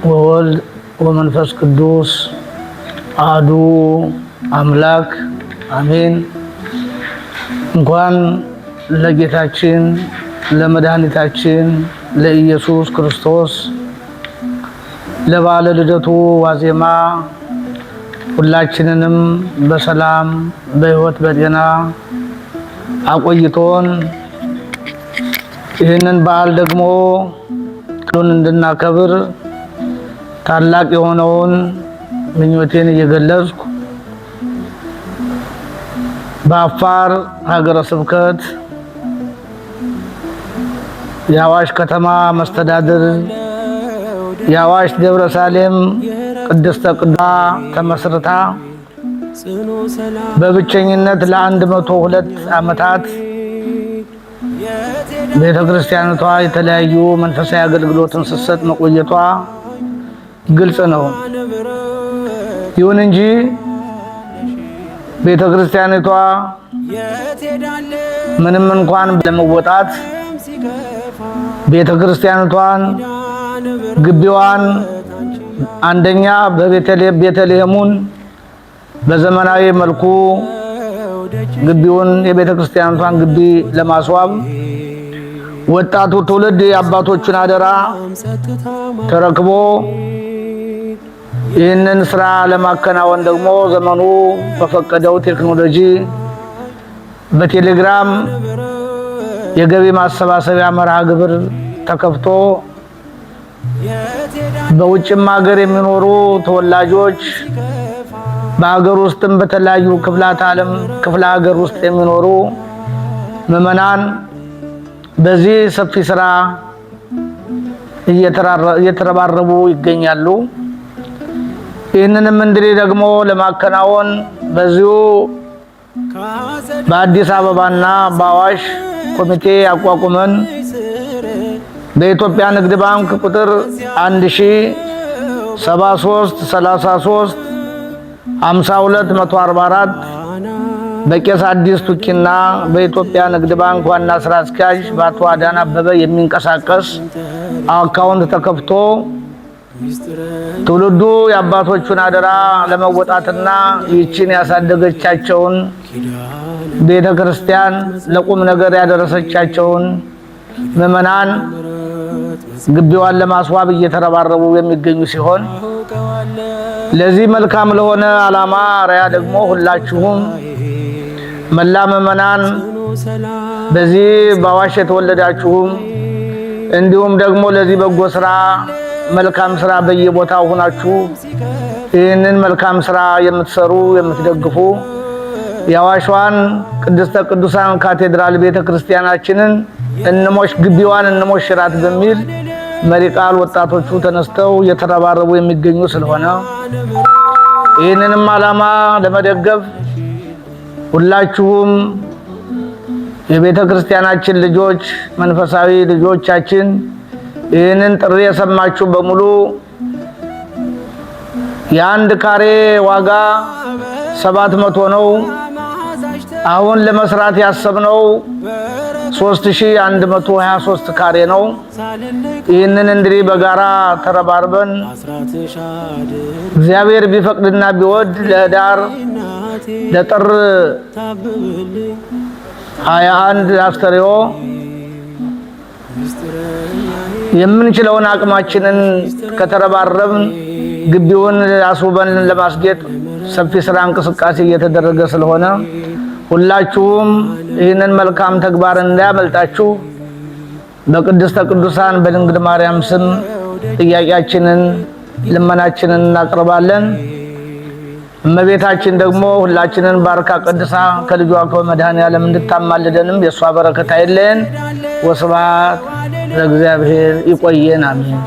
ወወልድ ወመንፈስ ቅዱስ አሐዱ አምላክ አሜን። እንኳን ለጌታችን ለመድኃኒታችን ለኢየሱስ ክርስቶስ ለበዓለ ልደቱ ዋዜማ ሁላችንንም በሰላም በሕይወት በጤና አቆይቶን ይህንን በዓል ደግሞ እንድናከብር ታላቅ የሆነውን ምኞቴን እየገለጽኩ በአፋር ሀገረ ስብከት የአዋሽ ከተማ መስተዳድር የአዋሽ ደብረ ሳሌም ቅድስተ ቅዱሳን ተመስርታ በብቸኝነት ለ102 ዓመታት ቤተክርስቲያኗ የተለያዩ መንፈሳዊ አገልግሎትን ስትሰጥ መቆየቷ ግልጽ ነው። ይሁን እንጂ ቤተክርስቲያኗ ምንም እንኳን ለመወጣት ቤተክርስቲያኗን ግቢዋን አንደኛ ቤተልሔሙን በዘመናዊ መልኩ ግቢውን የቤተክርስቲያኗን ግቢ ለማስዋብ ወጣቱ ትውልድ የአባቶቹን አደራ ተረክቦ ይህንን ስራ ለማከናወን ደግሞ ዘመኑ በፈቀደው ቴክኖሎጂ በቴሌግራም የገቢ ማሰባሰቢያ መርሃ ግብር ተከፍቶ በውጭም ሀገር የሚኖሩ ተወላጆች በሀገር ውስጥም በተለያዩ ክፍላት ዓለም ክፍለ ሀገር ውስጥ የሚኖሩ ምዕመናን በዚህ ሰፊ ስራ እየተረባረቡ ይገኛሉ። ይህንንም እንግዲህ ደግሞ ለማከናወን በዚሁ በአዲስ አበባና በአዋሽ ኮሚቴ አቋቁመን በኢትዮጵያ ንግድ ባንክ ቁጥር 1073 33 52 በቄስ አዲስ ቱኪና በኢትዮጵያ ንግድ ባንክ ዋና ስራ አስኪያጅ በአቶ አዳነ አበበ የሚንቀሳቀስ አካውንት ተከፍቶ ትውልዱ የአባቶቹን አደራ ለመወጣትና ይህችን ያሳደገቻቸውን ቤተክርስቲያን ለቁም ነገር ያደረሰቻቸውን ምዕመናን ግቢዋን ለማስዋብ እየተረባረቡ የሚገኙ ሲሆን ለዚህ መልካም ለሆነ ዓላማ ራያ ደግሞ ሁላችሁም መላ ምዕመናን በዚህ በአዋሽ የተወለዳችሁም እንዲሁም ደግሞ ለዚህ በጎ ስራ መልካም ስራ በየቦታው ሆናችሁ ይህንን መልካም ስራ የምትሰሩ የምትደግፉ የአዋሽዋን ቅድስተ ቅዱሳን ካቴድራል ቤተክርስቲያናችንን ግቢዋን እንሞሽራት በሚል መሪ ቃል ወጣቶቹ ተነስተው እየተረባረቡ የሚገኙ ስለሆነ ይህንንም ዓላማ ለመደገፍ ሁላችሁም የቤተክርስቲያናችን ልጆች መንፈሳዊ ልጆቻችን ይህንን ጥሪ የሰማችሁ በሙሉ የአንድ ካሬ ዋጋ 700 ነው። አሁን ለመስራት ያሰብነው 3123 ካሬ ነው። ይህንን እንግዲህ በጋራ ተረባርበን እግዚአብሔር ቢፈቅድና ቢወድ ለህዳር ለጥር 21 አስተሪዮ የምንችለውን አቅማችንን ከተረባረብን ግቢውን አስውበን ለማስጌጥ ሰፊ ስራ እንቅስቃሴ እየተደረገ ስለሆነ ሁላችሁም ይህንን መልካም ተግባር እንዳያመልጣችሁ በቅድስተ ቅዱሳን በድንግል ማርያም ስም ጥያቄያችንን ልመናችንን እናቀርባለን። እመቤታችን ደግሞ ሁላችንን ባርካ ቀድሳ ከልጇ ከመድኃኔዓለም እንድታማልደንም የሷ በረከት አይለየን። ወስብሐት ለእግዚአብሔር። ይቆየን። አሜን።